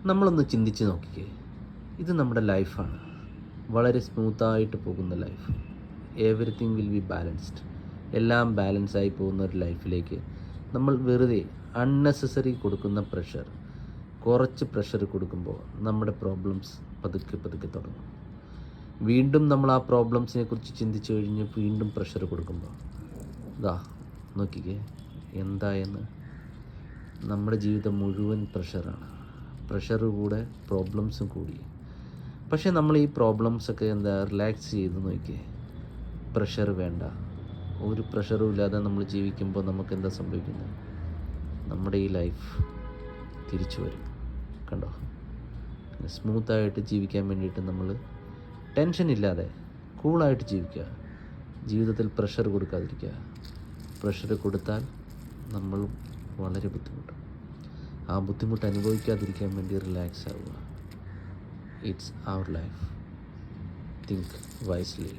നമ്മളൊന്ന് ചിന്തിച്ച് നോക്കിക്കേ, ഇത് നമ്മുടെ ലൈഫാണ്, വളരെ സ്മൂത്തായിട്ട് പോകുന്ന life. Everything will be balanced. എല്ലാം ബാലൻസായി പോകുന്ന ഒരു ലൈഫിലേക്ക് നമ്മൾ വെറുതെ അൺനെസസറി കൊടുക്കുന്ന പ്രഷർ, കുറച്ച് പ്രഷർ കൊടുക്കുമ്പോൾ നമ്മുടെ പ്രോബ്ലംസ് പതുക്കെ പതുക്കെ തുടങ്ങും. വീണ്ടും നമ്മൾ ആ പ്രോബ്ലംസിനെ കുറിച്ച് ചിന്തിച്ച് കഴിഞ്ഞ് വീണ്ടും പ്രഷർ കൊടുക്കുമ്പോൾ ഇതാ നോക്കിക്കേ എന്തായെന്ന്. നമ്മുടെ ജീവിതം മുഴുവൻ പ്രഷറാണ്. പ്രഷർ കൂടെ പ്രോബ്ലംസും കൂടി. പക്ഷേ നമ്മൾ ഈ പ്രോബ്ലംസൊക്കെ റിലാക്സ് ചെയ്ത് നോക്കിയേ. പ്രഷർ വേണ്ട, ഒരു പ്രഷറും ഇല്ലാതെ നമ്മൾ ജീവിക്കുമ്പോൾ നമുക്ക് എന്താ സംഭവിക്കുന്നത്? നമ്മുടെ ഈ ലൈഫ് തിരിച്ചു വരും. കണ്ടോ, സ്മൂത്തായിട്ട് ജീവിക്കാൻ വേണ്ടിയിട്ട് നമ്മൾ ടെൻഷൻ ഇല്ലാതെ കൂളായിട്ട് ജീവിക്കുക. ജീവിതത്തിൽ പ്രഷർ കൊടുക്കാതിരിക്കുക. പ്രഷർ കൊടുത്താൽ നമ്മൾ വളരെ ബുദ്ധിമുട്ടും. ആ ബുദ്ധിമുട്ട് അനുഭവിക്കാതിരിക്കാൻ വേണ്ടി റിലാക്സ് ആവുക. It's our life. Think wisely.